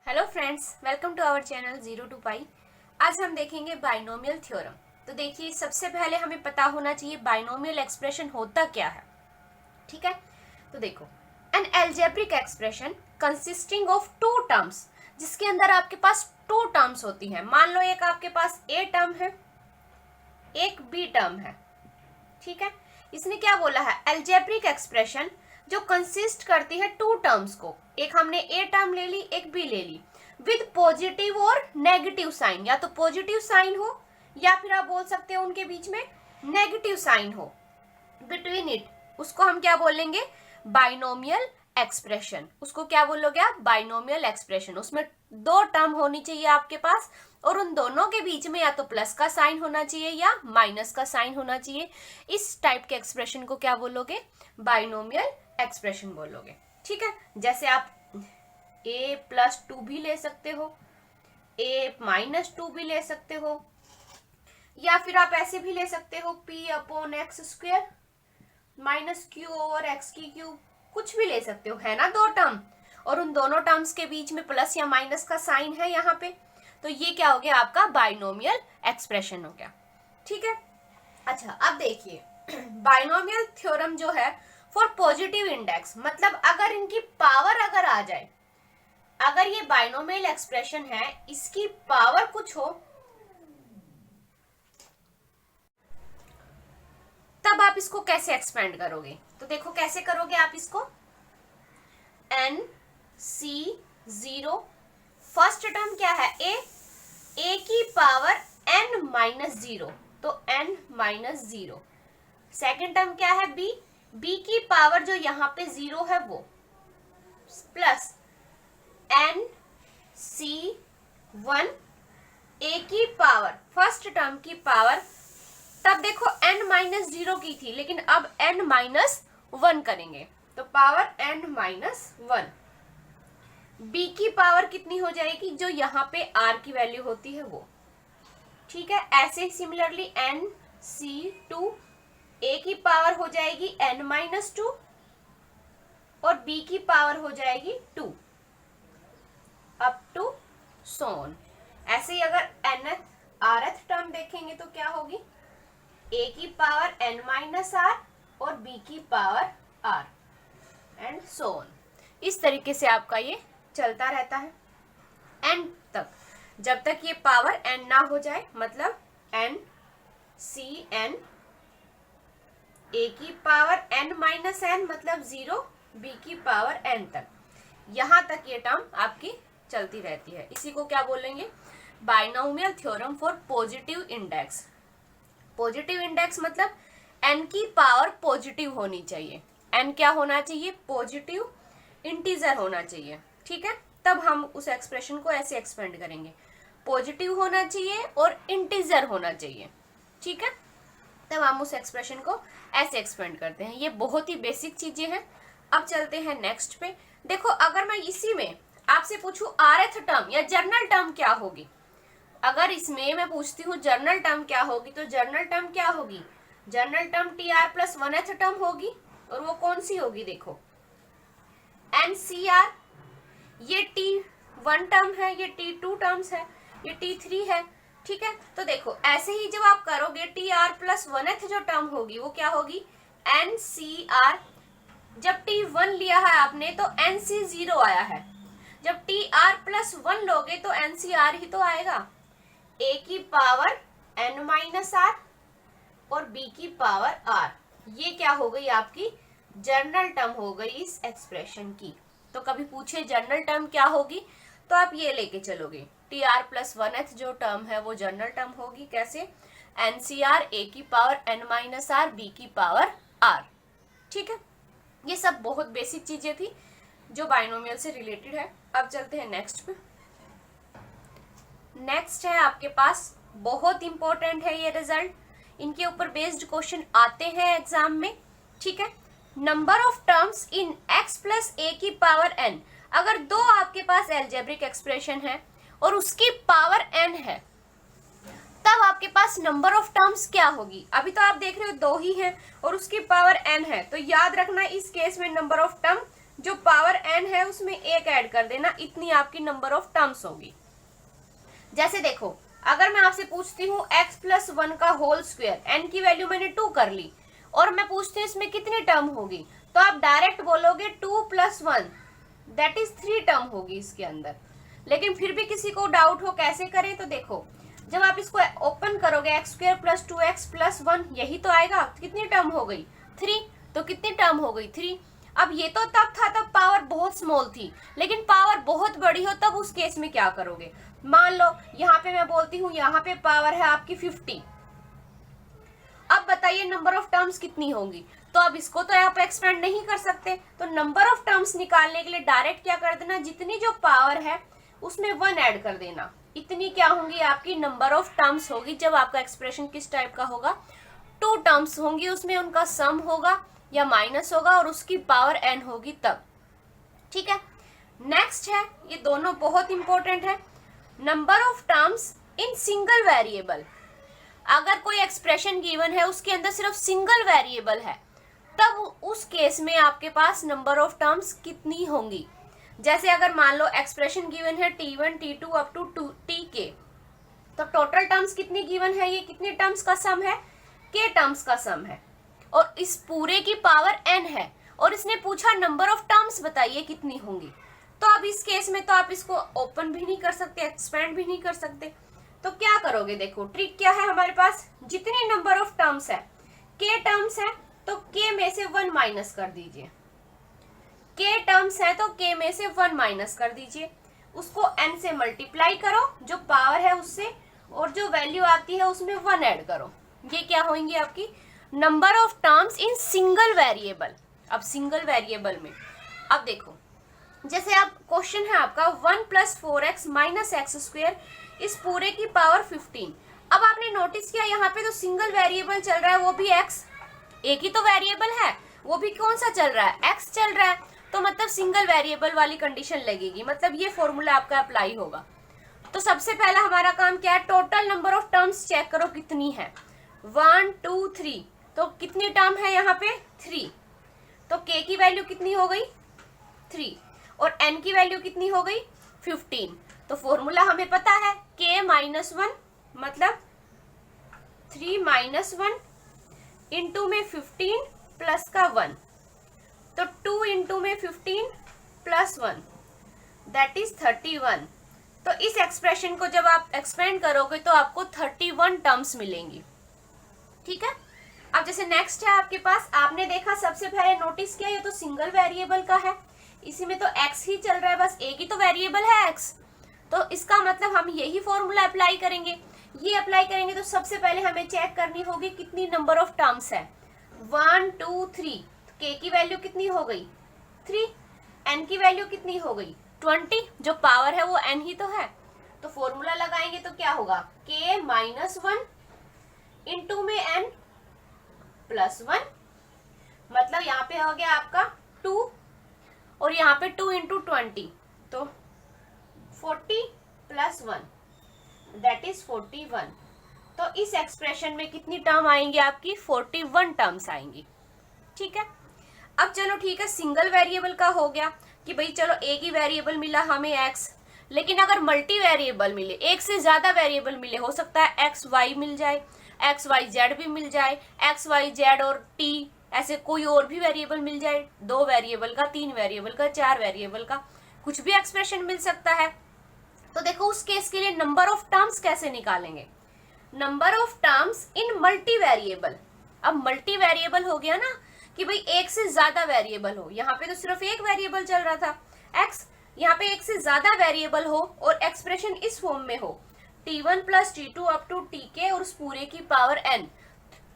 Hello friends, welcome to our channel zero to pi. आज हम देखेंगे बाइनोमियल थ्योरम। तो देखिए, सबसे पहले हमें पता होना चाहिए बाइनोमियल एक्सप्रेशन होता क्या है। ठीक है, तो देखो, an algebraic expression consisting of two terms, जिसके अंदर आपके पास टू टर्म्स होती हैं। मान लो एक आपके पास ए टर्म है, एक बी टर्म है। ठीक है, इसने क्या बोला है, एल्जेब्रिक एक्सप्रेशन जो कंसिस्ट करती है टू टर्म्स को। एक हमने ए टर्म ले ली, एक बी ले ली, विद पॉजिटिव और नेगेटिव साइन। या तो पॉजिटिव साइन हो या फिर आप बोल सकते हो उनके बीच में नेगेटिव साइन हो, बिटवीन इट, उसको हम क्या बोलेंगे, बाइनोमियल एक्सप्रेशन। उसको क्या बोलोगे आप, बाइनोमियल एक्सप्रेशन। उसमें दो टर्म होनी चाहिए आपके पास और उन दोनों के बीच में या तो प्लस का साइन होना चाहिए या माइनस का साइन होना चाहिए। इस टाइप के एक्सप्रेशन को क्या बोलोगे, बाइनोमियल एक्सप्रेशन बोलोगे। ठीक है, जैसे आप a+2 भी ले सकते हो, a-2 भी ले सकते हो, या फिर आप ऐसे भी ले सकते हो p/x² -q/x³, कुछ भी ले सकते हो, है ना दो टर्म, और उन दोनों टर्म्स के बीच में प्लस या माइनस का साइन है यहाँ पे, तो ये क्या हो गया, आपका बाइनोमियल एक्सप्रेशन हो गया। ठीक है, अच्छा अब देखिए, बाइनोमियल थ्योरम जो है फॉर पॉजिटिव इंडेक्स, मतलब अगर इनकी पावर अगर आ जाए, अगर ये बाइनोमियल एक्सप्रेशन है, इसकी पावर कुछ हो, तब आप इसको कैसे एक्सपेंड करोगे। तो देखो कैसे करोगे आप इसको, NC0, फर्स्ट टर्म क्या है, a की पावर n-0, तो n-0। सेकेंड टर्म क्या है, b की पावर जो यहाँ पे 0 है वो, प्लस NC1, a की पावर, फर्स्ट टर्म की पावर, तब देखो n-0 की थी, लेकिन अब n-1 करेंगे, तो पावर n-1। b की पावर कितनी हो जाएगी, जो यहाँ पे r की वैल्यू होती है वो। ठीक है, ऐसे सिमिलरली NC2, a की पावर हो जाएगी n-2 और b की पावर हो जाएगी 2, अप टू सोन। ऐसे ही अगर rth टर्म देखेंगे तो क्या होगी, a की पावर n-r और b की पावर r, एंड सोन। इस तरीके से आपका ये चलता रहता है n तक, जब तक ये पावर n ना हो जाए, मतलब NCn, a की पावर n-n मतलब 0, b की पावर n तक, यहां तक ये टर्म आपकी चलती रहती है। इसी को क्या बोलेंगे, binomial theorem for positive index. Positive index मतलब n की पावर पॉजिटिव होनी चाहिए, n क्या होना चाहिए, पॉजिटिव इंटीजर होना चाहिए। ठीक है, तब हम उस एक्सप्रेशन को ऐसे एक्सपेंड करेंगे, पॉजिटिव होना चाहिए और इंटीजर होना चाहिए। ठीक है, तब हम उस एक्सप्रेशन को ऐसे एक्सपेंड करते हैं। ये बहुत ही बेसिक चीजें हैं। अब चलते हैं नेक्स्ट पे। देखो, अगर मैं इसी में आपसे पूछूं rth टर्म या जर्नल टर्म क्या होगी, अगर इसमें मैं पूछती हूँ जर्नल टर्म क्या होगी, तो जर्नल टर्म क्या होगी, जर्नल टर्म tr+1th टर्म होगी, और वो कौन सी होगी, देखो NCr, ये T1 टर्म है, ये T2 टर्म्स है, ये T3 है। ठीक है, तो देखो ऐसे ही जब आप करोगे, tr+1th जो टर्म होगी वो क्या होगी, NCr। जब T1 लिया है आपने तो NC0 आया है, जब tr+1 लोगे तो NCr ही तो आएगा, a की पावर n-r और b की पावर r। ये क्या हो गई, आपकी जर्नल टर्म हो गई इस एक्सप्रेशन की। तो कभी पूछे जर्नल टर्म क्या होगी, तो आप ये लेके चलोगे, tr+1th जो टर्म है वो जर्नल टर्म होगी। कैसे, NCr, a की पावर n-r, b की पावर r। ठीक है, ये सब बहुत बेसिक चीजें थी जो बाइनोमियल से रिलेटेड है। अब चलते हैं नेक्स्ट पे। नेक्स्ट है आपके पास, बहुत इंपॉर्टेंट है ये रिजल्ट, इनके ऊपर बेस्ड क्वेश्चन आते हैं एग्जाम में। ठीक है, number of terms in x+a की पावर n। अगर दो आपके पास एल्जेब्रिक एक्सप्रेशन है और उसकी पावर n है, तब आपके पास नंबर ऑफ टर्म्स क्या होगी। अभी तो आप देख रहे हो दो ही है और उसकी पावर n है, तो याद रखना इस केस में नंबर ऑफ टर्म जो पावर n है उसमें एक ऐड कर देना, इतनी आपकी नंबर ऑफ टर्म्स होगी। जैसे देखो, अगर मैं आपसे पूछती हूँ x प्लस 1 का होल स्क्वायर, n की वैल्यू मैंने 2 कर ली, और मैं पूछती हूँ इसमें कितनी टर्म होगी, तो आप डायरेक्ट बोलोगे 2 प्लस 1 दैट इज 3 टर्म होगी इसके अंदर। लेकिन फिर भी किसी को डाउट हो कैसे करें, तो देखो, जब आप इसको ओपन करोगे x square plus 2x plus 1 यही तो आएगा, कितनी टर्म हो गई 3, तो कितनी टर्म हो गई 3। अब ये तो तब था तब पावर बहुत स्मॉल थी, लेकिन पावर बहुत बड़ी हो तब उस केस में क्या करोगे। मान लो यहाँ पे मैं बोलती हूँ यहाँ पे पावर है आपकी 50, अब बताइए नंबर ऑफ टर्म्स कितनी होंगी, तो अब इसको तो आप एक्सपेंड नहीं कर सकते, तो नंबर ऑफ टर्म्स निकालने के लिए डायरेक्ट क्या कर देना, जितनी जो पावर है उसमें 1 ऐड कर देना, इतनी क्या होंगी आपकी नंबर ऑफ टर्म्स होगी। जब आपका एक्सप्रेशन किस टाइप का होगा, 2 टर्म्स होंगी, उसमें उनका सम होगा या माइनस होगा और उसकी पावर n होगी तब। ठीक है, नेक्स्ट है, ये दोनों बहुत इंपॉर्टेंट है, number of terms in single variable. अगर कोई एक्सप्रेशन गिवन है उसके अंदर सिर्फ सिंगल वेरिएबल है, तब उस केस में आपके पास नंबर ऑफ टर्म्स कितनी होंगी। जैसे अगर मान लो एक्सप्रेशन गिवन है t1 t2 up to tk, तो टोटल टर्म्स कितनी गिवन है, ये कितनी टर्म्स का सम है, k टर्म्स का सम है, और इस पूरे की पावर n है, और इसने पूछा नंबर ऑफ टर्म्स बताइए कितनी होंगी। तो अब इस केस में तो आप इसको ओपन भी नहीं कर सकते, एक्सपेंड भी नहीं कर सकते, तो क्या करोगे, देखो ट्रिक क्या है हमारे पास, जितनी नंबर ऑफ टर्म्स है, k टर्म्स है तो k में से 1 माइनस कर दीजिए, k टर्म्स है तो k में से 1 माइनस कर दीजिए, उसको n से मल्टीप्लाई करो जो पावर है उससे, और जो वैल्यू आती है उसमें 1 ऐड करो, ये क्या होंगी आपकी number of terms in single variable. अब सिंगल वेरिएबल में अब देखो, जैसे आप क्वेश्चन है आपका 1 plus 4x minus x square, इस पूरे की पावर 15। अब आपने नोटिस किया यहाँ पे तो सिंगल वेरिएबल चल रहा है, वो भी x, एक ही तो वेरिएबल है, वो भी कौन सा चल रहा है, x चल रहा है, तो मतलब सिंगल वेरिएबल वाली कंडीशन लगेगी, मतलब ये फॉर्मूला आपका अप्लाई होगा। तो सबसे पहला हमारा काम क्या है, total number of terms check करो कितनी है, 1 2 3, तो कितनी टर्म है यहाँ पे 3, तो k की वैल्यू कितनी हो गई 3, और n की वैल्यू कितनी हो गई 15। तो फॉर्मूला हमें पता है k माइनस 1 मतलब 3 माइनस 1 इंटू में 15 प्लस का 1, तो 2 इंटू में 15 प्लस 1 दैट इज 31। तो इस एक्सप्रेशन को जब आप एक्सपेंड करोगे तो आपको 31 टर्म्स मिलेंगी। ठीक है, अब जैसे नेक्स्ट है आपके पास, आपने देखा सबसे पहले नोटिस किया ये तो सिंगल वेरिएबल का है, इसी में तो x ही चल रहा है, बस एक ही तो वेरिएबल है x, तो इसका मतलब हम यही फॉर्मूला अप्लाई करेंगे। ये अप्लाई करेंगे तो सबसे पहले हमें चेक करनी होगी कितनी नंबर ऑफ टर्म्स है, 1 2 3, k की वैल्यू कितनी हो गई 3, n की वैल्यू कितनी हो गई 20, जो पावर है वो n ही तो है, तो फॉर्मूला लगाएंगे तो क्या होगा k माइनस 1 इंटू में n प्लस 1, मतलब यहाँ पे हो गया आपका 2, और यहाँ पे 2 इंटू 20, तो 40 प्लस 1 दैट इज 41। तो इस एक्सप्रेशन में कितनी टर्म आएंगी आपकी 41 टर्म्स आएंगी। ठीक है, अब चलो ठीक है, सिंगल वेरिएबल का हो गया कि भाई चलो एक ही वेरिएबल मिला हमें x, लेकिन अगर मल्टी वेरिएबल मिले, एक से ज्यादा वेरिएबल मिले, हो सकता है एक्स वाई मिल जाए, एक्स वाई जेड भी मिल जाए, एक्स वाई जेड और t, ऐसे कोई और भी वेरिएबल मिल जाए, 2 वेरिएबल का, 3 वेरिएबल का, 4 वेरिएबल का, कुछ भी एक्सप्रेशन मिल सकता है। तो देखो उस केस के लिए नंबर ऑफ टर्म्स कैसे निकालेंगे, number of terms in multi variable. अब मल्टी वेरिएबल हो गया ना कि भाई एक से ज्यादा वेरिएबल हो, यहाँ पे तो सिर्फ एक वेरिएबल चल रहा था x, यहाँ पे एक से ज्यादा वेरिएबल हो और एक्सप्रेशन इस फॉर्म में हो t1 plus t2 up to tk और उस पूरे की पावर n,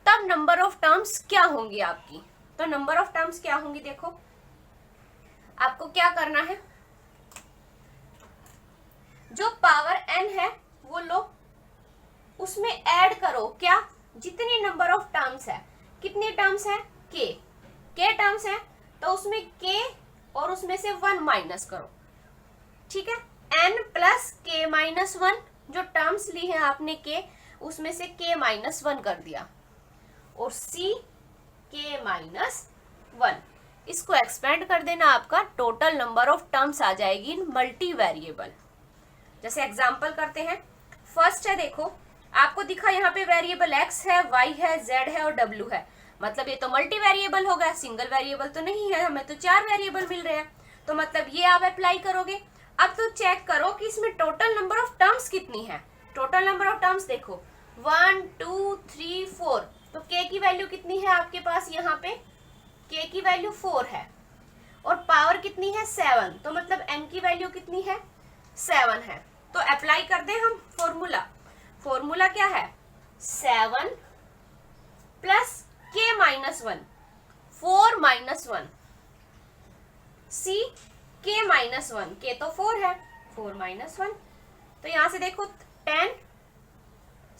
तब नंबर ऑफ टर्म्स क्या होंगी आपकी। तो नंबर ऑफ टर्म्स क्या होंगी, देखो आपको क्या करना है, जो पावर n है वो लो, उसमें ऐड करो क्या, जितनी नंबर ऑफ टर्म्स है, कितनी टर्म्स है k टर्म्स है, तो उसमें k और उसमें से 1 माइनस करो। ठीक है, n प्लस k माइनस 1, जो टर्म्स ली है आपने k, उसमें से k माइनस 1 कर दिया, और c k माइनस 1, इसको एक्सपेंड कर देना, आपका टोटल नंबर ऑफ टर्म्स आ जाएगी इन मल्टी वेरिएबल। जैसे एग्जांपल करते हैं, फर्स्ट है देखो, आपको दिखा यहाँ पे वेरिएबल x है, y है, z है और w है, मतलब ये तो मल्टी वेरिएबल हो गया, सिंगल वेरिएबल तो नहीं है, हमें तो 4 वेरिएबल मिल रहे हैं, तो मतलब ये आप अप्लाई करोगे। अब तो चेक करो कि इसमें टोटल नंबर ऑफ टर्म्स कितनी है। टोटल नंबर ऑफ टर्म्स देखो 1 2 3 4, तो k की वैल्यू कितनी है आपके पास, यहाँ पे k की वैल्यू 4 है और पावर कितनी है 7, तो मतलब n की वैल्यू कितनी है 7 है। तो अप्लाई कर दें हम फॉर्मूला। फॉर्मूला क्या है 7 plus k minus 1, 4 minus 1 c k minus 1, k तो 4 है, 4 माइनस 1, तो यहां से देखो 10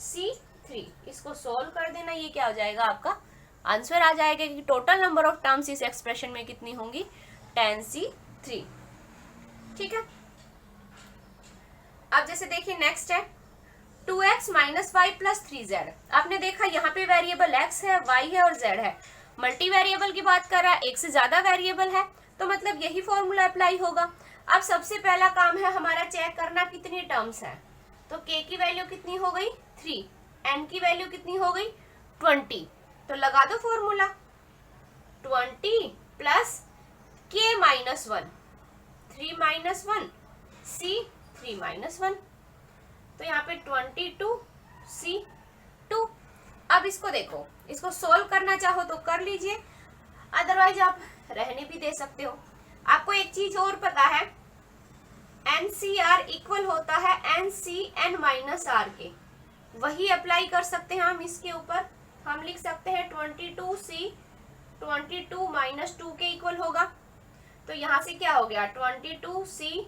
c 3, इसको सोल्व कर देना, ये क्या हो जाएगा आपका आंसर आ जाएगा कि टोटल नंबर ऑफ टर्म्स इस एक्सप्रेशन में कितनी होंगी 10c3। ठीक है, अब जैसे देखिए नेक्स्ट है 2x minus Y plus 3z। आपने देखा यहाँ पे वेरिएबल x है, y है और z है, मल्टी वेरिएबल की बात कर रहा है, एक से ज्यादा वेरिएबल है, तो मतलब यही फॉर्मूला अप्लाई होगा। अब सबसे पहला काम है हमारा चेक करना कितनी टर्म्स है, तो k की वैल्यू कितनी हो गई 3, n की वैल्यू कितनी हो गई 20, तो लगा दो formula 20 plus k minus 1, 3 minus 1 c 3 minus 1, तो यहाँ पे 22c2। अब इसको देखो, इसको सोल्व करना चाहो तो कर लीजिए, अदरवाइज आप रहने भी दे सकते हो। आपको एक चीज और पता है, NCR इक्वल होता है NCN माइनस R के, वही अप्लाई कर सकते हैं हम इसके ऊपर। हम लिख सकते हैं 22c 22 माइनस 2 के इक्वल होगा, तो यहाँ से क्या हो गया 22c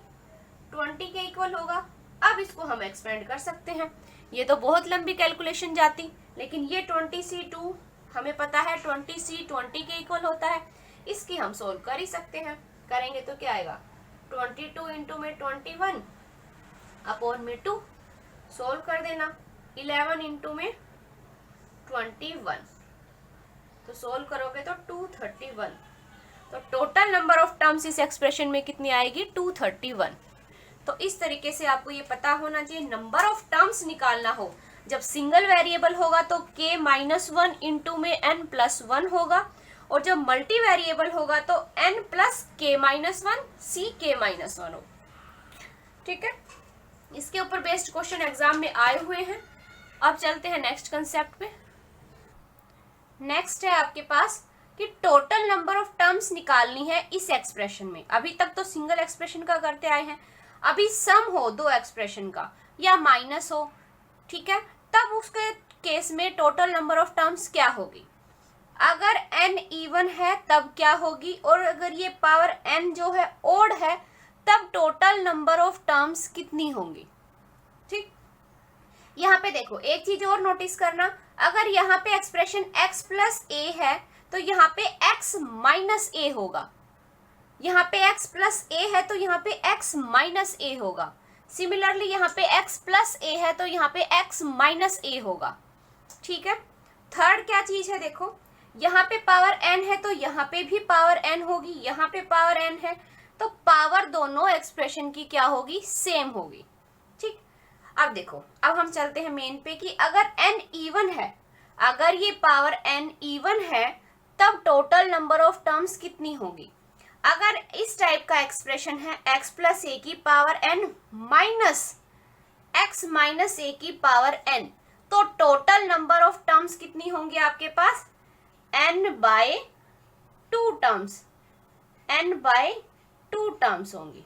20 के इक्वल होगा। अब इसको हम एक्सपेंड कर सकते हैं, ये तो बहुत लंबी कैलकुलेशन जाती, लेकिन ये 20c2 हमें पता है 20c 20 के इक्वल होता है, इसकी हम सोल्व कर ही सकते हैं। करेंगे तो क्या आएगा 22 इंटू में 21 अपॉन में 2, सोल्व कर देना 11 इंटू में 21, तो सोल्व करोगे तो 231, तो टोटल नंबर ऑफ टर्म्स इस एक्सप्रेशन में कितनी आएगी 231। तो इस तरीके से आपको ये पता होना चाहिए, नंबर ऑफ टर्म्स निकालना हो जब सिंगल वेरिएबल होगा तो k माइनस 1 इंटू में n प्लस 1 होगा, और जब मल्टी वेरिएबल होगा तो n plus k minus 1 c k minus 1 हो। ठीक है, इसके ऊपर बेस्ड क्वेश्चन एग्जाम में आए हुए हैं। अब चलते हैं नेक्स्ट कंसेप्ट पे। नेक्स्ट है आपके पास कि टोटल नंबर ऑफ टर्म्स निकालनी है इस एक्सप्रेशन में। अभी तक तो सिंगल एक्सप्रेशन का करते आए हैं, अभी सम हो दो एक्सप्रेशन का या माइनस हो, ठीक है, तब उसके केस में टोटल नंबर ऑफ टर्म्स क्या होगी। अगर n इवन है तब क्या होगी, और अगर ये पावर n जो है ओड है तब टोटल नंबर ऑफ टर्म्स कितनी होंगी। ठीक, यहाँ पे देखो एक चीज और नोटिस करना, अगर यहाँ पे एक्सप्रेशन x प्लस a है तो यहाँ पे x माइनस a होगा, यहाँ पे x प्लस a है तो यहाँ पे x माइनस a होगा। सिमिलरली यहाँ पे x प्लस a है तो यहाँ पे x माइनस a होगा। ठीक है, थर्ड क्या चीज है देखो, यहाँ पे पावर n है तो यहाँ पे भी पावर n होगी, यहाँ पे पावर n है तो पावर दोनों एक्सप्रेशन की क्या होगी सेम होगी। ठीक, अब देखो, अब हम चलते हैं मेन पे कि अगर n इवन है, अगर ये पावर n इवन है तब टोटल नंबर ऑफ टर्म्स कितनी होगी। अगर इस टाइप का एक्सप्रेशन है x प्लस ए की power n minus x minus a की पावर n, तो टोटल नंबर ऑफ टर्म्स कितनी होंगी आपके पास n by 2 terms, n by 2 terms होंगी।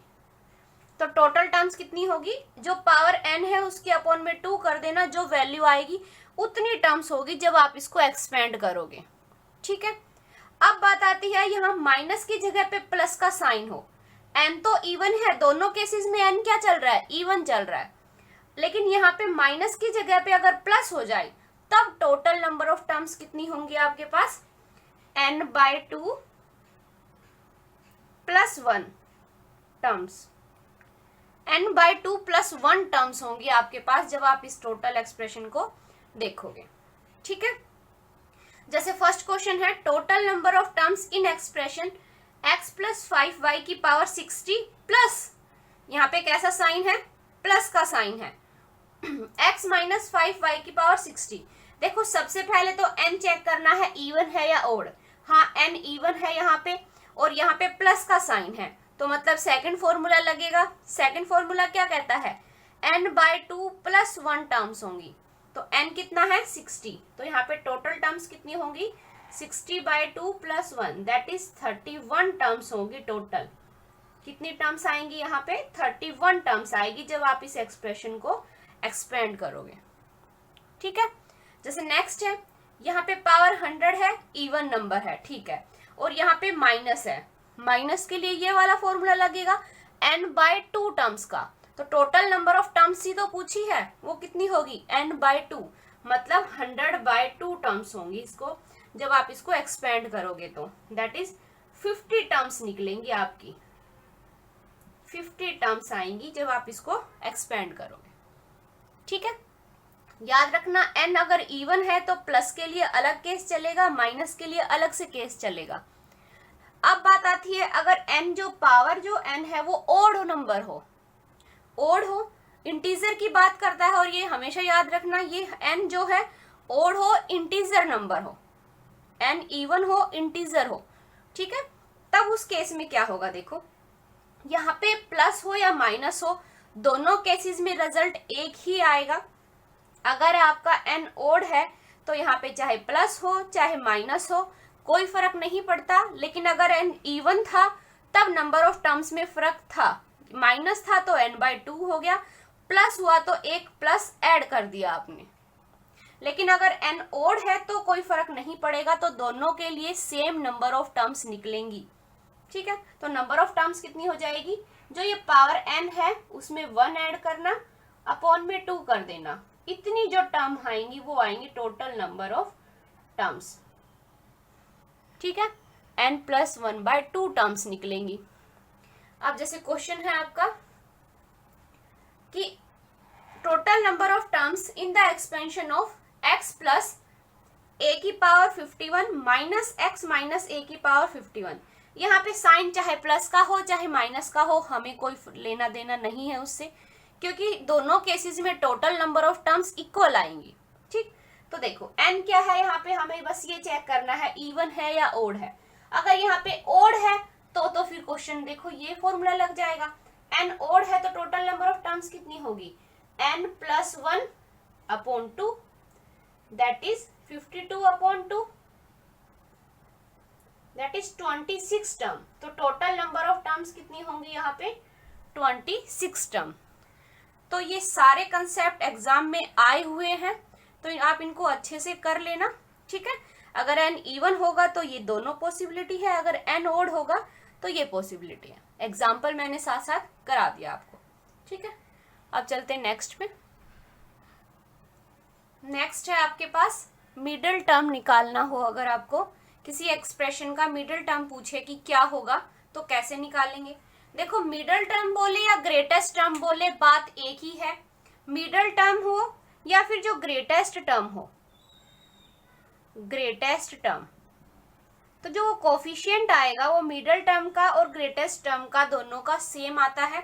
तो टोटल टर्म्स कितनी होगी, जो पावर n है उसके अपॉन में 2 कर देना, जो वैल्यू आएगी उतनी टर्म्स होगी जब आप इसको एक्सपेंड करोगे। ठीक है, अब बात आती है यहाँ माइनस की जगह पे प्लस का साइन हो। n तो इवन है, दोनों केसेस में n क्या चल रहा है इवन चल रहा है, लेकिन यहाँ पे माइनस की जगह पे अगर प्लस हो जाए तब टोटल नंबर ऑफ टर्म्स कितनी होंगी आपके पास n by 2 plus 1 terms, n by 2 plus 1 terms होंगी आपके पास जब आप इस टोटल एक्सप्रेशन को देखोगे। ठीक है, जैसे फर्स्ट क्वेश्चन है total number of terms in expression x plus 5y की पावर 60 प्लस, यहाँ पे कैसा साइन है, प्लस का साइन है, x माइनस 5y की पावर 60। देखो सबसे पहले तो n चेक करना है इवन है या ओड। हाँ n इवन है यहाँ पे, और यहाँ पे प्लस का साइन है, तो मतलब सेकंड फॉर्मूला लगेगा। सेकंड फॉर्मूला क्या कहता है, n/2 प्लस 1 टर्म्स होंगी, तो n कितना है 60, तो यहाँ पे टोटल टर्म्स कितनी होंगी 60/2 प्लस 1 दैट इज 31 टर्म्स होंगी टोटल। कितनी टर्म्स आएंगी यहाँ पे 31 टर्म्स आएगी जब आप इस एक्सप्रेशन को एक्सपेंड करोगे। ठीक है, जैसे नेक्स्ट है, यहाँ पे पावर 100 है, इवन नंबर है, ठीक है, और यहाँ पे माइनस है, माइनस के लिए ये वाला फॉर्मूला लगेगा n/2 टर्म्स का। तो टोटल नंबर ऑफ टर्म्स ही तो पूछी है, वो कितनी होगी n/2, मतलब 100/2 टर्म्स होंगी इसको जब आप इसको एक्सपेंड करोगे, तो दैट इज 50 टर्म्स निकलेंगी आपकी, 50 टर्म्स आएंगी जब आप इसको एक्सपेंड करोगे। ठीक है, याद रखना n अगर इवन है तो प्लस के लिए अलग केस चलेगा, माइनस के लिए अलग से केस चलेगा। अब बात आती है अगर n जो पावर जो n है वो ओड नंबर हो, ओड हो, इंटीजर की बात करता है, और ये हमेशा याद रखना ये n जो है ओड हो, इंटीजर नंबर हो, n इवन हो, इंटीजर हो। ठीक है, तब उस केस में क्या होगा, देखो यहाँ पे प्लस हो या माइनस हो, दोनों केसेस में रिजल्ट एक ही आएगा। अगर आपका n ओड है तो यहाँ पे चाहे प्लस हो चाहे माइनस हो कोई फर्क नहीं पड़ता, लेकिन अगर n इवन था तब नंबर ऑफ टर्म्स में फर्क था, माइनस था तो n/2 हो गया, प्लस हुआ तो एक प्लस ऐड कर दिया आपने। लेकिन अगर n ओड है तो कोई फर्क नहीं पड़ेगा, तो दोनों के लिए सेम नंबर ऑफ टर्म्स निकलेंगी। ठीक है, तो नंबर ऑफ टर्म्स कितनी हो जाएगी, जो ये पावर n है उसमें 1 ऐड करना, अपॉन में 2 कर देना, इतनी जो टर्म आएंगी वो आएंगी टोटल नंबर ऑफ टर्म्स। ठीक है, n प्लस 1/2 टर्म्स निकलेंगी। अब जैसे क्वेश्चन है आपका कि total number of terms in the expansion of x plus a की power 51 minus x minus a की पावर 51। यहाँ पे साइन चाहे प्लस का हो चाहे माइनस का हो, हमें कोई लेना देना नहीं है उससे, क्योंकि दोनों केसेस में total number of terms equal आएंगी। ठीक, तो देखो n क्या है, यहाँ पे हमें बस ये चेक करना है इवन है या ओड है। अगर यहाँ पे ओड है तो फिर क्वेश्चन देखो ये फॉर्मूला लग जाएगा, n ओड है तो टोटल नंबर ऑफ टर्म्स कितनी होगी n plus 1 upon 2 that is 52 upon 2 that is 26 term. तो टोटल नंबर ऑफ टर्म्स कितनी होंगी यहाँ पे 26 टर्म। तो ये सारे कंसेप्ट एग्जाम में आए हुए हैं, तो आप इनको अच्छे से कर लेना। ठीक है, अगर n इवन होगा तो ये दोनों पॉसिबिलिटी है, अगर n ओड होगा तो ये पॉसिबिलिटी है। एग्जाम्पल मैंने साथ साथ करा दिया आपको। ठीक है, अब चलते हैं नेक्स्ट पे। नेक्स्ट है आपके पास मिडिल टर्म निकालना हो, अगर आपको किसी एक्सप्रेशन का मिडिल टर्म पूछे कि क्या होगा तो कैसे निकालेंगे। देखो मिडिल टर्म बोले या ग्रेटेस्ट टर्म बोले बात एक ही है, मिडिल टर्म हो या फिर जो ग्रेटेस्ट टर्म हो, ग्रेटेस्ट टर्म, तो जो कोफिशिएंट आएगा वो मिडिल टर्म का और ग्रेटेस्ट टर्म का दोनों का सेम आता है।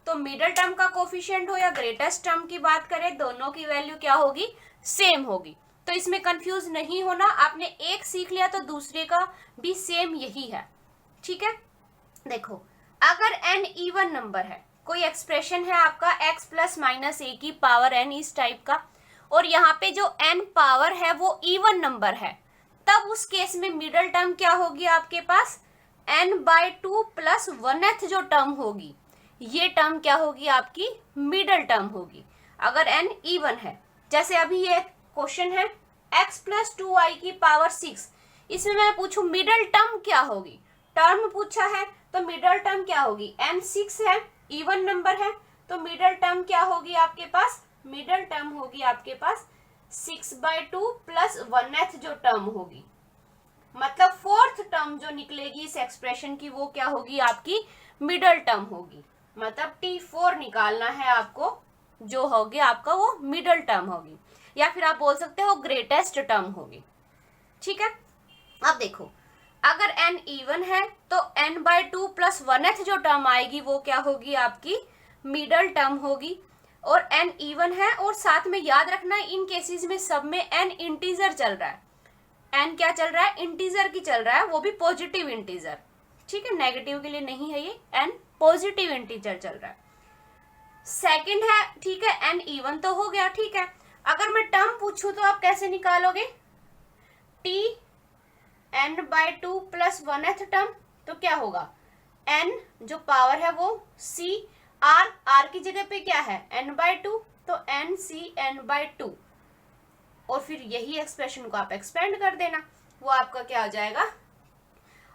तो मिडिल टर्म का कोफिशिएंट हो या ग्रेटेस्ट टर्म की बात करें, दोनों की वैल्यू क्या होगी, सेम होगी। तो इसमें कंफ्यूज नहीं होना, आपने एक सीख लिया तो दूसरे का भी सेम यही है। ठीक है, देखो अगर n इवन नंबर है, कोई एक्सप्रेशन है आपका x प्लस माइनस a की पावर n इस टाइप का, और यहाँ पे जो n पावर है वो इवन नंबर है, तब उस केस में मिडिल टर्म क्या होगी आपके पास n/2 प्लस 1th जो टर्म होगी, ये टर्म क्या होगी आपकी मिडिल टर्म होगी, अगर n इवन है। जैसे अभी ये क्वेश्चन है x प्लस 2y की पावर 6, इसमें मैं पूछूं मिडिल टर्म क्या होगी, टर्म पूछा है तो मिडिल टर्म क्या होगी, n 6 है, इवन नंबर है, तो मिडिल टर्म क्या होगी आपके पास, मिडिल टर्म होगी आपके पास 6/2 प्लस 1th जो टर्म होगी, मतलब 4th टर्म जो निकलेगी इस एक्सप्रेशन की वो क्या होगी आपकी मिडिल टर्म होगी। मतलब T4 निकालना है आपको, जो होगी आपका वो मिडिल टर्म होगी, या फिर आप बोल सकते हो ग्रेटेस्ट टर्म होगी। ठीक है, अब देखो अगर n इवन है तो n/2 प्लस 1th जो टर्म आएगी वो क्या होगी, आपकी मिडल टर्म होगी। और n इवन है और साथ में याद रखना इन केसेस में सब में n इंटीजर चल रहा है। n क्या चल रहा है, इंटीजर की चल रहा है, वो भी पॉजिटिव इंटीजर, ठीक है, नेगेटिव के लिए नहीं है ये, n पॉजिटिव इंटीजर चल रहा है। सेकंड है, ठीक है, n इवन तो हो गया, ठीक है। अगर मैं टर्म पूछूं तो आप कैसे निकालोगे, t n/2 plus 1th term, तो क्या होगा, n जो पावर है वो c, r की जगह पे क्या है n/2, तो nc n/2, और फिर यही एक्सप्रेशन को आप एक्सपेंड कर देना, वो आपका क्या हो जाएगा,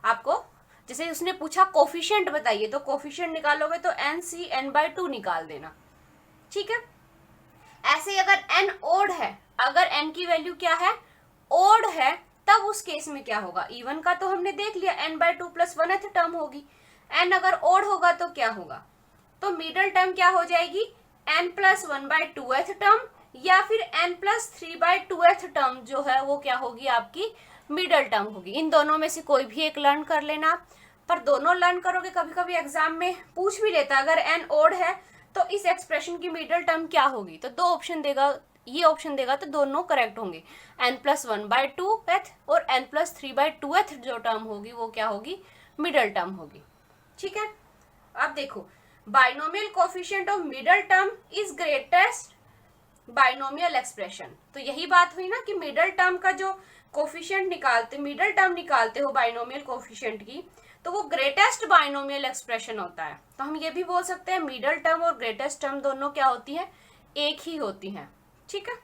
आपको जैसे उसने पूछा कोफिशिएंट बताइए, तो कोफिशिएंट निकालोगे तो nc n/2 निकाल देना, ठीक है। ऐसे अगर n ओड है, अगर n की वैल्यू क्या है, ओड है, तब उस केस में क्या होगा, इवन का तो हमने देख लिया, n/2 प्लस 1th टर्म होगी। n अगर ओड होगा तो क्या होगा, तो मिडल टर्म क्या हो जाएगी, n प्लस 1/2th टर्म, या फिर n प्लस 3/2th टर्म जो है वो क्या होगी, आपकी मिडल टर्म होगी। इन दोनों में से कोई भी एक लर्न कर लेना, पर दोनों लर्न करोगे, कभी कभी एग्जाम में पूछ भी लेता, अगर n ओड है तो इस एक्सप्रेशन की मिडल टर्म क्या होगी, तो दो ऑप्शन देगा, ये ऑप्शन देगा तो दोनों करेक्ट होंगे, n प्लस 1/2th और n प्लस 3/2th जो टर्म होगी वो क्या होगी, मिडल टर्म होगी, ठीक है। अब देखो, binomial coefficient of middle term is greatest binomial expression, तो यही बात हुई ना कि मिडल टर्म का जो कोफिशिएंट निकालते, मिडल टर्म निकालते हो बाइनोमियल कोफिशिएंट की, तो वो ग्रेटेस्ट बाइनोमियल एक्सप्रेशन होता है। तो हम ये भी बोल सकते हैं मिडल टर्म और ग्रेटेस्ट टर्म दोनों क्या होती है, एक ही होती हैं, ठीक है।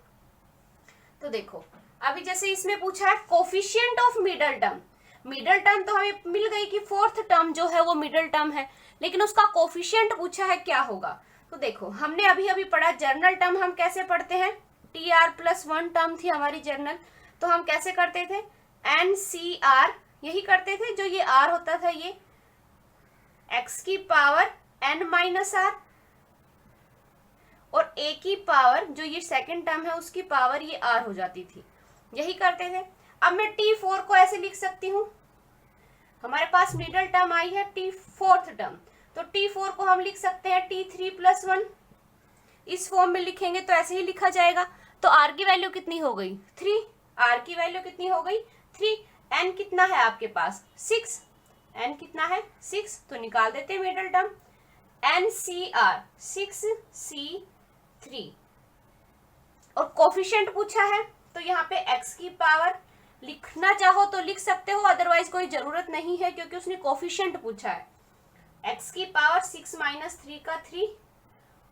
तो देखो अभी जैसे इसमें पूछा है coefficient of middle term, middle term तो हमें मिल गई कि 4th टर्म जो है वो मिडल टर्म है, लेकिन उसका कोफिशिएंट पूछा है क्या होगा। तो देखो हमने अभी अभी पढ़ा जर्नल टर्म हम कैसे पढ़ते हैं, tr प्लस 1 टर्म थी हमारी जर्नल, तो हम कैसे करते थे, ncr, यही करते थे, जो ये r होता था ये x की पावर n-r, और a की पावर जो ये सेकंड टर्म है उसकी पावर ये r हो जाती थी, यही करते थे। अब मैं t4 को ऐसे लिख सकती हूँ, हमारे पास मिडल टर्म आई है t4th टर्म, तो t4 को हम लिख सकते हैं t3 प्लस 1, इस फॉर्म में लिखेंगे तो ऐसे ही लिखा जाएगा। तो r की वैल्यू कितनी हो गई, 3, r की वैल्यू कितनी हो गई 3, n कितना है आपके पास 6, n कितना है 6, तो निकाल देते हैं मिडल टर्म, ncr 6c3, और कोफिशिएंट पूछा है तो यहाँ पे x की पावर लिखना चाहो तो लिख सकते हो, अदरवाइज कोई जरूरत नहीं है क्योंकि उसने कोफिशिएंट पूछा है। x की पावर 6 माइनस 3 का 3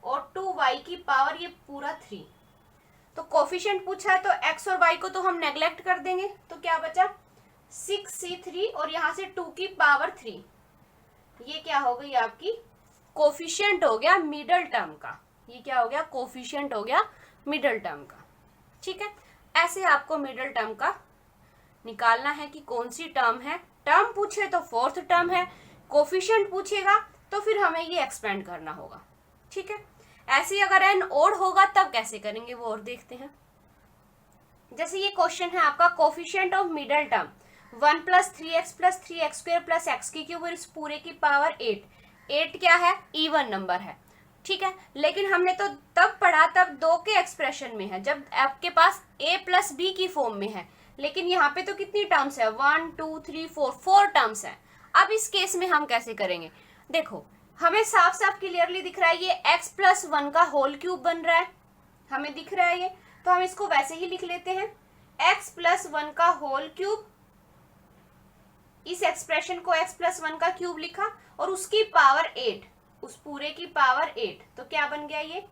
और 2y की पावर ये पूरा 3, तो कोफिशिएंट पूछा है तो x और y को तो हम नेग्लेक्ट कर देंगे, तो क्या बचा 6c3 और यहाँ से 2 की पावर 3, ये क्या हो गई आपकी कोफिशिएंट हो गया मिडल टर्म का, ये क्या हो गया कोफिशिएंट हो गया मिडल टर्म का, ठीक है। ऐसे आपको मिडल टर्म का निकालना है कि कौन सी टर्म है, टर्म पूछे तो 4th टर्म है, कोफिशिएंट पूछेगा तो फिर हमें ये एक्सपेंड करना होगा, ठीक है। ऐसे अगर n ओड होगा तब कैसे करेंगे वो और देखते हैं। जैसे ये क्वेश्चन है आपका coefficient of middle term 1 plus 3x plus 3x square plus x की क्यूब इस पूरे की पावर 8, 8 क्या है इवन नंबर है, ठीक है। लेकिन हमने तो तब पढ़ा तब 2 के एक्सप्रेशन में है जब आपके पास a प्लस b की फॉर्म में है, लेकिन यहाँ पे तो कितनी टर्म्स है 1 2 3 4 टर्म्स है। अब इस केस में हम कैसे करेंगे, देखो हमें साफ साफ क्लियरली दिख रहा है ये x प्लस 1 का होल क्यूब बन रहा है, हमें दिख रहा है ये, तो हम इसको वैसे ही लिख लेते हैं x प्लस 1 का होल क्यूब, इस एक्सप्रेशन को x प्लस 1 का क्यूब लिखा और उसकी पावर 8, उस पूरे की पावर 8, तो क्या बन गया ये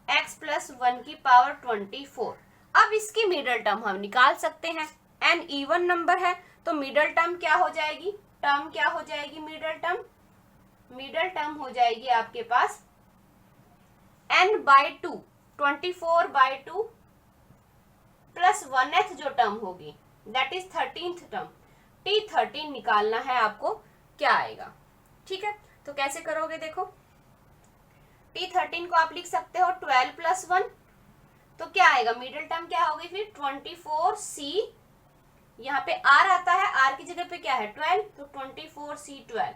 x प्लस 1 की पावर 24। अब इसकी मिडल टर्म हम निकाल सकते हैं, n इवन नंबर है तो मिडल टर्म क्या हो जाएगी, टर्म क्या हो जाएगी मिडल टर्म, मिडल टर्म हो जाएगी आपके पास n/2 24/2 प्लस 1th जो टर्म होगी that is 13th term, t13 निकालना है आपको, क्या आएगा, ठीक है। तो कैसे करोगे, देखो t13 को आप लिख सकते हो 12 प्लस 1, तो क्या आएगा मिडिल टर्म क्या होगी फिर 24c यहाँ पे r आता है, r की जगह पे क्या है 12, तो 24c12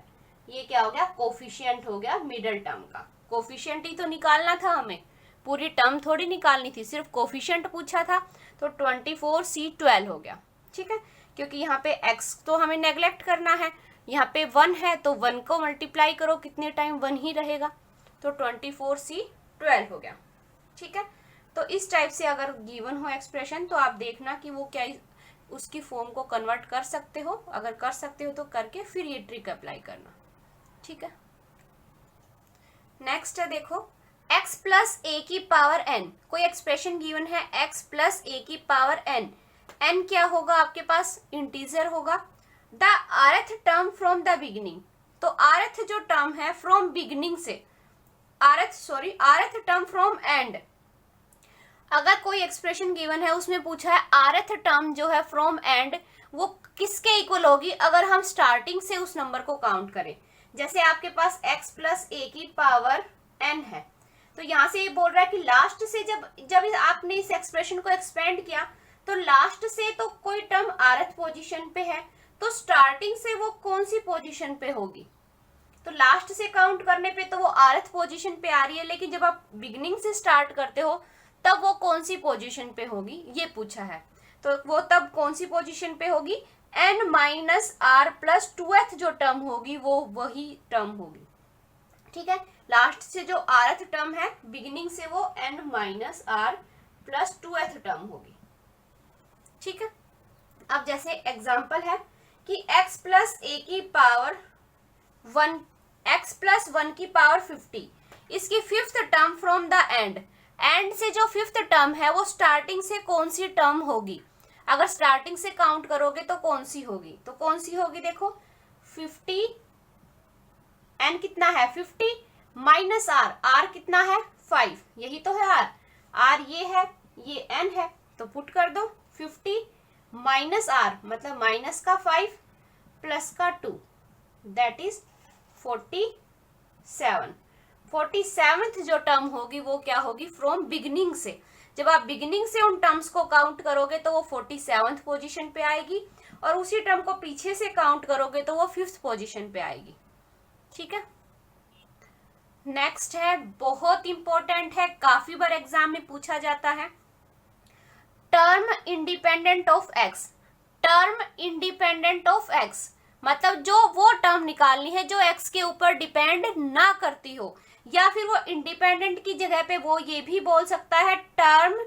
ये क्या हो गया कोफिशिएंट हो गया मिडल टर्म का। कोफिशिएंट ही तो निकालना था हमें, पूरी टर्म थोड़ी निकालनी थी, सिर्फ कोफिशिएंट पूछा था, तो 24c12 हो गया। ठीक है, क्योंकि यहाँ पे x तो हमें नेग्लेक्ट करना है, यहाँ पे 1 है तो 1 को मल्टीप्लाई करो कितने टाइम 1 ही रहेगा, तो 24c12 हो गया। ठीक है, तो इस टाइप से अगर गिवन हो एक्सप्रेशन तो आप देखना कि वो क्या उसकी फॉर्म को कन्वर्ट कर सकते हो, अगर कर सकते हो तो करके फिर ये ट्रिक अप्लाई करना। ठीक है, नेक्स्ट है देखो x प्लस ए की पावर n, कोई एक्सप्रेशन गिवन है x प्लस ए की पावर n, n क्या होगा आपके पास इंटीजर होगा। The rth term from the beginning, तो rth जो टर्म है फ्रॉम बिगिनिंग से, rth टर्म फ्रॉम एंड। अगर कोई एक्सप्रेशन गिवन है उसमें पूछा है rth टर्म जो है फ्रॉम एंड वो किसके इक्वल होगी, अगर हम स्टार्टिंग से उस नंबर को काउंट करें। जैसे आपके पास x प्लस ए की पावर n है, तो यहाँ से ये बोल रहा है कि लास्ट से जब आपने इस एक्सप्रेशन को एक्सपेंड किया तो लास्ट से तो कोई टर्म rth पोजीशन पे है, तो स्टार्टिंग से वो कौन सी पोजीशन पे होगी, तो लास्ट से काउंट करने पे तो वो rth पोजीशन पे आ रही है, लेकिन जब आप बिगिनिंग से स्टार्ट करते हो तब वो कौन सी पोजीशन पे होगी ये पूछा है। तो वो तब कौन सी पोजीशन पे होगी, n minus r plus 2th जो टर्म होगी वो वही टर्म होगी। ठीक है, लास्ट से जो rth टर्म है बिगिनिंग से वो n minus r plus 2th term होगी। ठीक है, अब जैसे एग्जांपल है कि x प्लस ए की पावर 1, x प्लस 1 की पावर 50, इसकी 5th term from the end, and से जो 5th टर्म है वो स्टार्टिंग से कौन सी टर्म होगी, अगर स्टार्टिंग से काउंट करोगे तो कौन सी होगी, तो कौन सी होगी देखो 50, n कितना है 50 माइनस आर, आर कितना है 5, यही तो है आर ये है ये n है, तो पुट कर दो 50 माइनस आर मतलब माइनस का 5 प्लस का 2 दैट इज 47। 47th जो टर्म होगी वो क्या होगी फ्रॉम बिगिनिंग से, जब आप बिगिनिंग से उन टर्म्स को काउंट करोगे तो वो 47th पोजीशन पे आएगी, और उसी टर्म को पीछे से काउंट करोगे तो वो 5th पोजीशन पे आएगी। ठीक है, नेक्स्ट है बहुत इंपॉर्टेंट है, काफी बार एग्जाम में पूछा जाता है, term independent of x। Term independent of x मतलब जो वो टर्म निकालनी है जो x के ऊपर डिपेंड ना करती हो, या फिर वो इंडिपेंडेंट की जगह पे वो ये भी बोल सकता है टर्म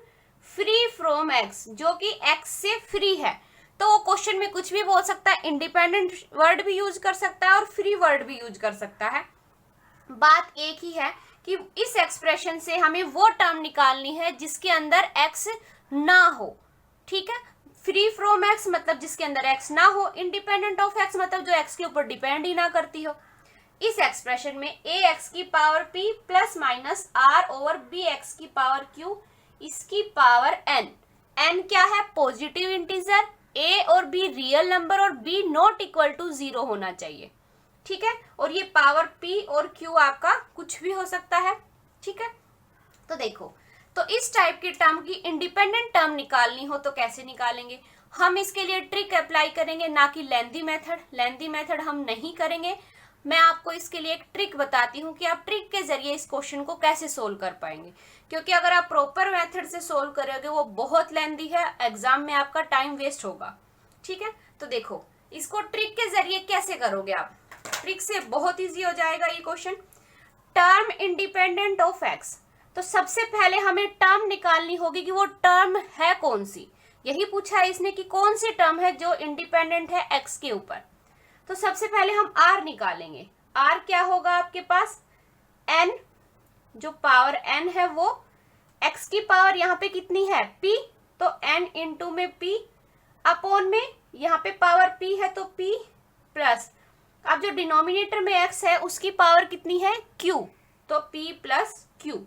फ्री फ्रॉम x, जो कि x से फ्री है। तो वो क्वेश्चन में कुछ भी बोल सकता है, इंडिपेंडेंट वर्ड भी यूज कर सकता है और फ्री वर्ड भी यूज कर सकता है। बात एक ही है कि इस एक्सप्रेशन से हमें वो टर्म निकालनी है जिसके अंदर x ना हो। ठीक है, फ्री फ्रॉम x मतलब जिसके अंदर x ना हो, इंडिपेंडेंट ऑफ x मतलब जो x के ऊपर डिपेंड ही ना करती हो। इस एक्सप्रेशन में ax की power p plus minus r over bx की पावर q इसकी पावर n, n क्या है पॉजिटिव इंटीजर, a और b रियल नंबर और b नॉट इक्वल टू 0 होना चाहिए। ठीक है, और ये पावर p और q आपका कुछ भी हो सकता है। ठीक है, तो देखो, तो इस टाइप की टर्म की इंडिपेंडेंट टर्म निकालनी हो तो कैसे निकालेंगे, हम इसके लिए ट्रिक अप्लाई करेंगे, ना कि लेंथी मेथड। लेंथी मेथड हम नहीं करेंगे, मैं आपको इसके लिए एक ट्रिक बताती हूँ कि आप ट्रिक के जरिए इस क्वेश्चन को कैसे सोल्व कर पाएंगे, क्योंकि अगर आप प्रॉपर मेथड से सोल्व करोगे वो बहुत लेंथी है, एग्जाम में आपका टाइम वेस्ट होगा। ठीक है, तो देखो इसको ट्रिक के जरिए कैसे करोगे आप, ट्रिक से बहुत इजी हो जाएगा ये question. Term independent of x, तो सबसे पहले हमें टर्म निकालनी होगी कि वो टर्म है कौन सी, यही पूछा है इसने कि कौन सी टर्म है जो इंडिपेंडेंट है x के ऊपर। तो सबसे पहले हम r निकालेंगे, r क्या होगा आपके पास n, जो पावर n है वो x की पावर यहाँ पे कितनी है p, तो n इंटू में p अपॉन में यहाँ पे पावर p है तो p प्लस, अब जो डिनोमिनेटर में x है उसकी पावर कितनी है q, तो p प्लस q,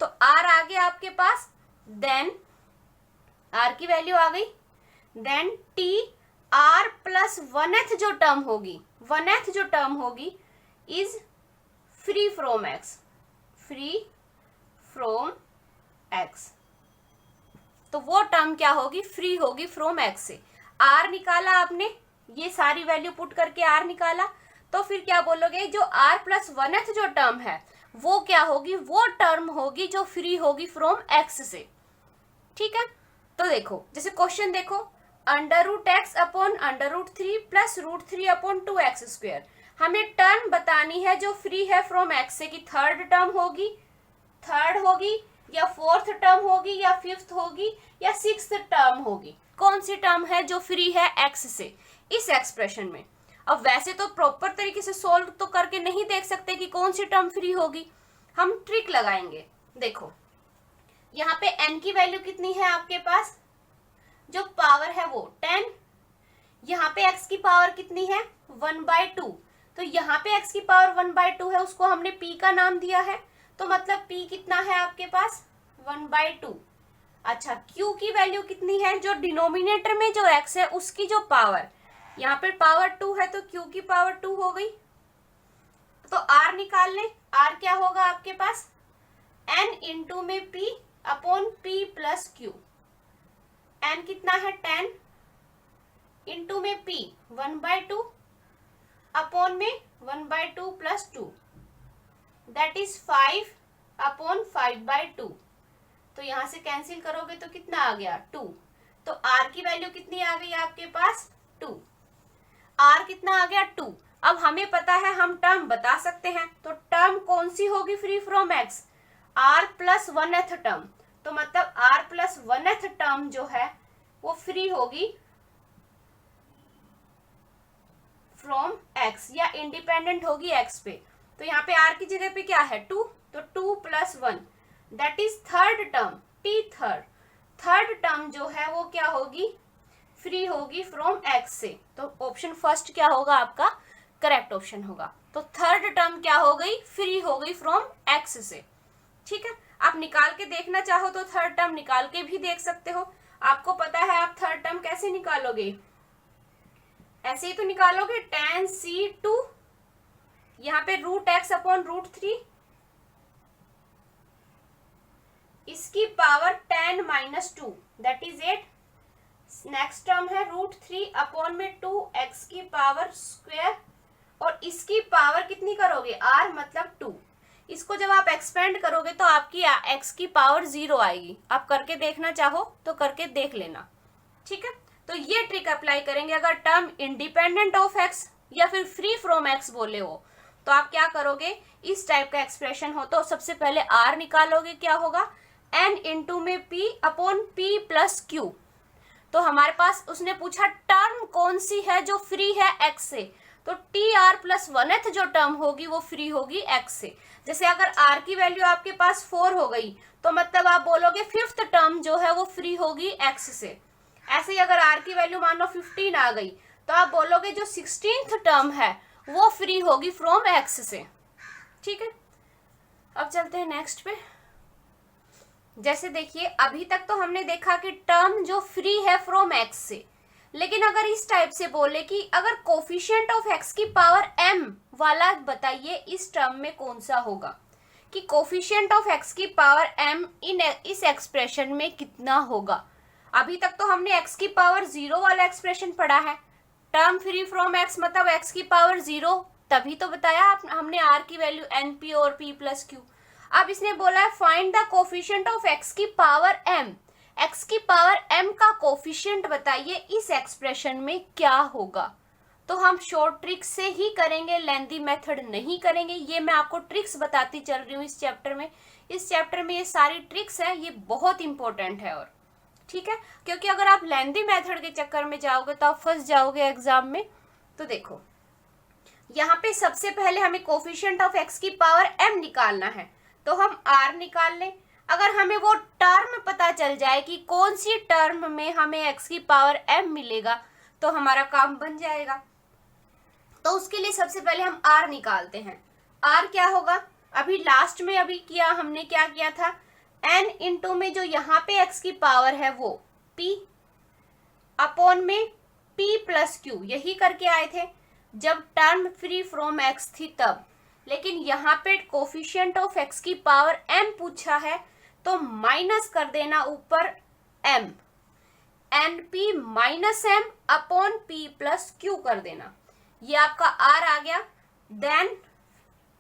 तो r आ गया आपके पास, देन r की वैल्यू आ गई, then t r plus 1th जो टर्म होगी, 1th जो टर्म होगी is free from x, free from x, तो वो टर्म क्या होगी फ्री होगी फ्रॉम x से। आर निकाला आपने, ये सारी वैल्यू पुट करके आर निकाला, तो फिर क्या बोलोगे, जो आर प्लस 1th जो टर्म है वो क्या होगी, वो टर्म होगी जो फ्री होगी फ्रॉम एक्स से। ठीक है, तो देखो जैसे क्वेश्चन देखो, √x upon √3 plus √3 upon 2x²। हमें टर्म बतानी है जो फ्री है फ्रॉम एक्स से, कि थर्ड टर्म होगी, थर्ड होगी या फोर्थ टर्म होगी या फिफ्थ होगी या सिक्स्थ टर्म होगी, कौन सी टर्म है जो फ्री है एक्स से इस एक्सप्रेशन में। अब वैसे तो प्रॉपर तरीके से सोल्व तो करके नहीं देख सकते कि कौन सी टर्म फ्री होगी, हम ट्रिक लगाएंगे। देखो यहाँ पे n की वैल्यू कितनी है आपके पास, जो पावर है वो 10, यहाँ पे x की पावर कितनी है 1/2, तो यहाँ पे x की पावर 1/2 है, उसको हमने p का नाम दिया है, तो मतलब p कितना है आपके पास 1/2। अच्छा q की वैल्यू कितनी है, जो डिनोमिनेटर में जो x है उसकी जो पावर, यहाँ पे पावर 2 है तो q की पावर 2 हो गई। तो r निकाल लें, r क्या होगा आपके पास n इंटू में p upon p plus q। n कितना है 10 इंटू में p 1/2 अपॉन में 1/2 प्लस 2, दैट इज 5 अपॉन 5/2। तो यहां से कैंसिल करोगे तो कितना आ गया 2, तो r की वैल्यू कितनी आ गई आपके पास 2, r कितना आ गया 2। अब हमें पता है हम टर्म बता सकते हैं, तो टर्म कौन सी होगी free from x, r plus 1th term, तो मतलब r प्लस 1th टर्म जो है वो फ्री होगी फ्रॉम x या इंडिपेंडेंट होगी x पे। तो यहाँ पे r की जगह पे क्या है 2, तो 2 plus 1 that is third term, t third term जो है वो क्या होगी, फ्री होगी फ्रॉम x से। तो ऑप्शन फर्स्ट क्या होगा आपका करेक्ट ऑप्शन होगा। तो थर्ड टर्म क्या हो गई, फ्री हो गई फ्रॉम x से। ठीक है, आप निकाल के देखना चाहो तो थर्ड टर्म निकाल के भी देख सकते हो, आपको पता है आप थर्ड टर्म कैसे निकालोगे, ऐसे ही तो निकालोगे tan c2, यहाँ पे √x अपॉन √3, इसकी power 10 minus 2 that is 8। Next term है √3 अपॉन में 2x की पावर स्क्वायर, और इसकी पावर कितनी करोगे r मतलब 2। इसको जब आप एक्सपेंड करोगे तो आपकी x की पावर 0 आएगी। आप करके देखना चाहो तो करके देख लेना। ठीक है, तो ये ट्रिक अप्लाई करेंगे। अगर टर्म इंडिपेंडेंट ऑफ x या फिर फ्री फ्रॉम x बोले हो तो आप क्या करोगे, इस टाइप का एक्सप्रेशन हो तो सबसे पहले r निकालोगे, क्या होगा n इंटू में p upon p plus q। तो हमारे पास उसने पूछा टर्म कौन सी है जो फ्री है x से, तो tr प्लस 1th जो टर्म होगी वो फ्री होगी x से। जैसे अगर r की वैल्यू आपके पास 4 हो गई तो मतलब आप बोलोगे फिफ्थ टर्म जो है वो फ्री होगी x से। ऐसे ही अगर r की वैल्यू मान लो 15 आ गई तो आप बोलोगे जो 16th टर्म है वो फ्री होगी फ्रॉम x से। ठीक है, अब चलते हैं नेक्स्ट पे। जैसे देखिए अभी तक तो हमने देखा कि टर्म जो फ्री है फ्रॉम x से, लेकिन अगर इस टाइप से बोले कि अगर कोफिशिएंट ऑफ x की पावर m वाला बताइए इस टर्म में कौन सा होगा, कि कोफिशिएंट ऑफ x की पावर m इस एक्सप्रेशन में कितना होगा। अभी तक तो हमने x की पावर 0 वाला एक्सप्रेशन पढ़ा है, टर्म फ्री फ्रॉम x मतलब x की पावर 0, तभी तो बताया हमने r की वैल्यू np और p प्लस q। अब इसने बोला है find the coefficient of x की पावर m, x की पावर m का कोफिशिएंट बताइए इस एक्सप्रेशन में क्या होगा। तो हम शॉर्ट ट्रिक्स से ही करेंगे, लेंथी मेथड नहीं करेंगे। ये मैं आपको ट्रिक्स बताती चल रही हूँ इस चैप्टर में। इस चैप्टर में ये सारी ट्रिक्स है, ये बहुत इंपॉर्टेंट है। और ठीक है, क्योंकि अगर आप लेंथी मेथड के चक्कर में जाओगे तो आप फंस जाओगे एग्जाम में। तो देखो यहाँ पे सबसे पहले हमें कोफिशिएंट ऑफ x की पावर m निकालना है, तो हम r निकाल लें। अगर हमें वो टर्म पता चल जाए कि कौन सी टर्म में हमें x की पावर m मिलेगा तो हमारा काम बन जाएगा। तो उसके लिए सबसे पहले हम r निकालते हैं। r क्या होगा, अभी लास्ट में अभी किया हमने, क्या किया था n इंटू में जो यहाँ पे x की पावर है वो p अपॉन में p प्लस q, यही करके आए थे जब टर्म फ्री फ्रॉम x थी तब। लेकिन यहाँ पे कोफिशिएंट ऑफ x की पावर m पूछा है तो माइनस कर देना ऊपर m, n p minus m upon p plus q कर देना, ये आपका आर आ गया। देन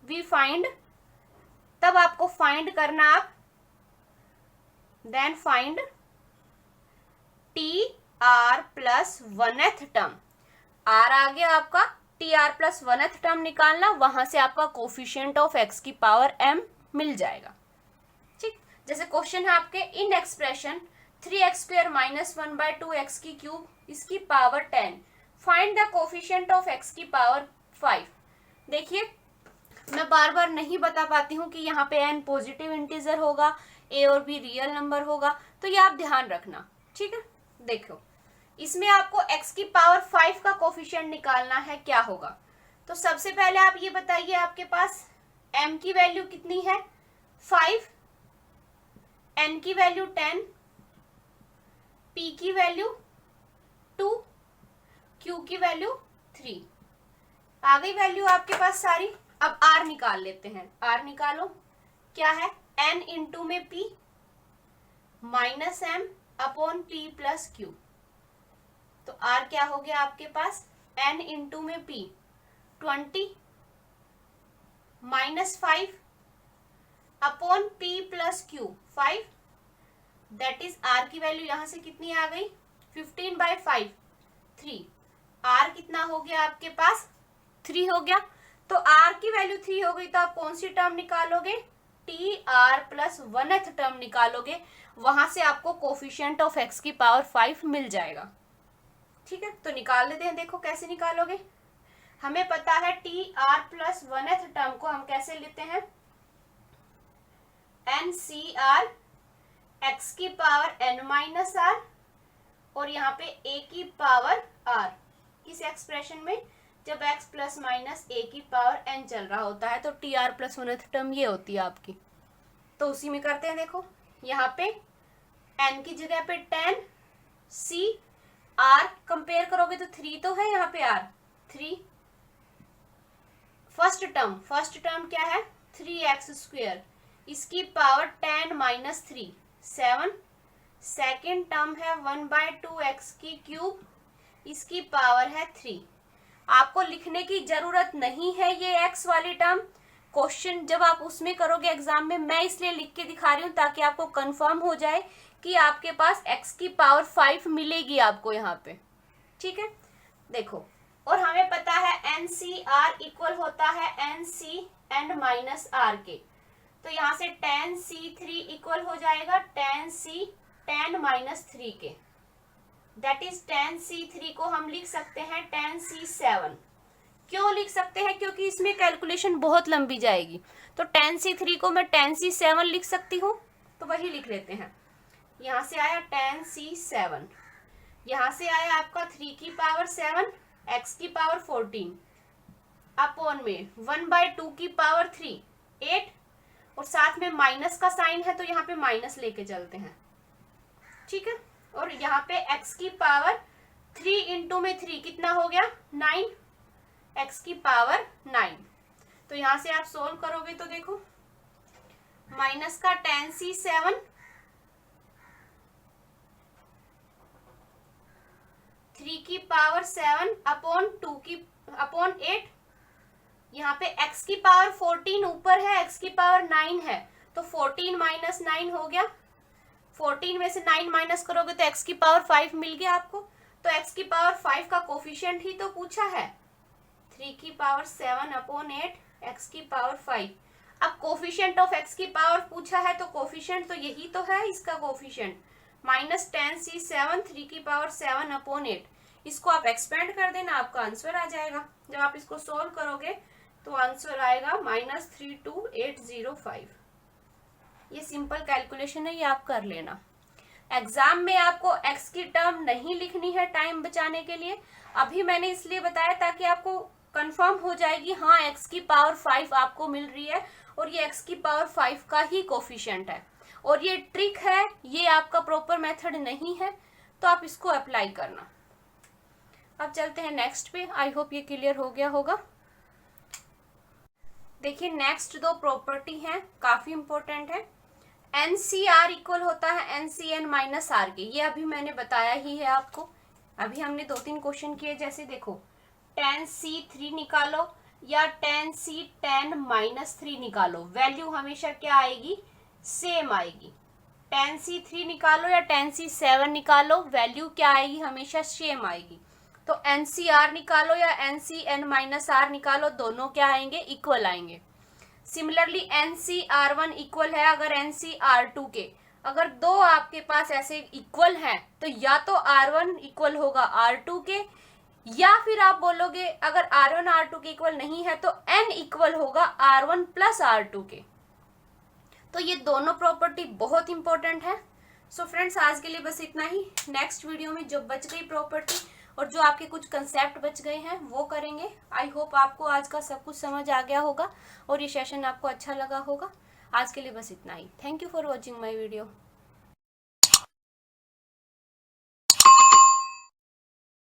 वी फाइंड, तब आपको फाइंड करना आप, then find t r plus oneth term, r आ गया आपका, t r plus oneth term निकालना, वहां से आपका कोफिशिएंट ऑफ एक्स की पावर m मिल जाएगा। ठीक, जैसे क्वेश्चन है आपके, इन एक्सप्रेशन 3x² माइनस 1/2 की क्यूब इसकी power 10 find the coefficient of x की पावर 5। देखिए मैं बार बार नहीं बता पाती हूँ कि यहाँ पे n पॉजिटिव इंटीजर होगा, a और b रियल नंबर होगा, तो ये आप ध्यान रखना। ठीक है, देखो इसमें आपको x की पावर 5 का कोफिशिएंट निकालना है, क्या होगा। तो सबसे पहले आप ये बताइए, आपके पास m की वैल्यू कितनी है 5, n की वैल्यू 10, p की वैल्यू 2, q की वैल्यू 3, आ गई वैल्यू आपके पास सारी। अब r निकाल लेते हैं, r निकालो, क्या है n इंटू में p minus m upon p plus q, तो r क्या हो गया आपके पास, n इंटू में p 20 minus 5 upon p plus q 5, that is r की वैल्यू यहां से कितनी आ गई 15/5 3, r कितना हो गया आपके पास 3 हो गया। तो r की वैल्यू 3 हो गई, तो आप कौन सी टर्म निकालोगे, T r plus oneth term निकालोगे, वहां से आपको कोफिशिएंट ऑफ x की पावर 5 मिल जाएगा। ठीक है, तो निकाल लेते हैं, देखो कैसे निकालोगे। हमें पता है T r plus oneth term को हम कैसे लेते हैं, एन सी आर एक्स की पावर n माइनस आर और यहाँ पे a की पावर r, इस एक्सप्रेशन में जब x प्लस माइनस a की पावर n चल रहा होता है तो T r plus oneth term ये होती है आपकी। तो उसी में करते हैं, देखो यहाँ पे n की जगह पे 10, c r कंपेयर करोगे तो 3 तो है यहाँ पे r 3, फर्स्ट टर्म क्या है 3x², इसकी पावर 10 माइनस 3 7, सेकेंड टर्म है 1/2x की क्यूब, इसकी पावर है 3। आपको लिखने की जरूरत नहीं है ये x वाली टर्म, क्वेश्चन जब आप उसमें करोगे एग्जाम में, मैं इसलिए लिख के दिखा रही हूँ ताकि आपको कंफर्म हो जाए कि आपके पास x की पावर 5 मिलेगी आपको यहाँ पे। ठीक है, देखो, और हमें पता है NCR इक्वल होता है NC एंड माइनस R के, तो यहाँ से 10C3 इक्वल हो जाएगा 10C 10 माइनस 3 के, दैट इज 10C3 को हम लिख सकते हैं 10C7। क्यों लिख सकते हैं, क्योंकि इसमें कैलकुलेशन बहुत लंबी जाएगी, तो 10C3 को मैं 10C7 लिख सकती हूँ, तो वही लिख लेते हैं। यहाँ से आया 10C7, यहाँ से आया आपका 3 की पावर 7 x की पावर 14 अपॉन में 1/2 की पावर 3 8, और साथ में माइनस का साइन है तो यहाँ पे माइनस लेके चलते हैं। ठीक है, और यहाँ पे x की पावर 3 इंटू में 3 कितना हो गया 9, x की पावर 9, तो यहाँ से आप सोल्व करोगे तो देखो माइनस का 10C7 3 की पावर 7 अपॉन 2 की अपॉन 8, यहाँ पे x की पावर 14 ऊपर है, x की पावर 9 है, तो 14 माइनस 9 हो गया, 14 में से 9 माइनस करोगे तो x की पावर 5 मिल गया आपको। तो x की पावर 5 का कोफिशिएंट ही तो पूछा है, 3 की पावर 7 अपॉन 8 x की पावर 5। अब कोफिशिएंट ऑफ x की पावर पूछा है, तो कोफिशिएंट तो यही तो है इसका कोफिशिएंट, माइनस 10C7 3 की पावर 7 अपॉन 8, इसको आप एक्सपेंड कर देना, आपका आंसर आ जाएगा। जब आप इसको सोल्व करोगे तो आंसर आएगा -32805। ये सिंपल कैलकुलेशन है, ये आप कर लेना। एग्जाम में आपको x की टर्म नहीं लिखनी है टाइम बचाने के लिए, अभी मैंने इसलिए बताया ताकि आपको कंफर्म हो जाएगी हाँ x की पावर 5 आपको मिल रही है और ये x की पावर 5 का ही कोफिशिएंट है, और ये ट्रिक है, ये आपका प्रॉपर मेथड नहीं है, तो आप इसको अप्लाई करना। अब चलते हैं नेक्स्ट पे, आई होप ये क्लियर हो गया होगा। देखिए नेक्स्ट दो प्रॉपर्टी हैं, काफी इंपॉर्टेंट है। NCR इक्वल होता है NCN माइनस R के, ये अभी मैंने बताया ही है आपको। अभी हमने 2-3 क्वेश्चन किए, जैसे देखो tan C3 निकालो या tan C tan -3 निकालो, वैल्यू हमेशा क्या आएगी, सेम आएगी। tan C3 निकालो या tan C7 निकालो, वैल्यू क्या आएगी, हमेशा सेम आएगी। तो NCR निकालो या NCN माइनस R निकालो, दोनों क्या आएंगे, इक्वल आएंगे। सिमिलरली NCR1 इक्वल है अगर NCR2 के, अगर दो आपके पास ऐसे इक्वल हैं तो या तो R1 इक्वल होगा R2 के, या फिर आप बोलोगे अगर R1 R2 के इक्वल नहीं है तो N इक्वल होगा R1 प्लस R2 के। तो ये दोनों प्रॉपर्टी बहुत इंपॉर्टेंट है। सो फ्रेंड्स, आज के लिए बस इतना ही। नेक्स्ट वीडियो में जो बच गई प्रॉपर्टी और जो आपके कुछ कंसेप्ट बच गए हैं वो करेंगे। आई होप आपको आज का सब कुछ समझ आ गया होगा और ये सेशन आपको अच्छा लगा होगा। आज के लिए बस इतना ही। Thank you for watching my video.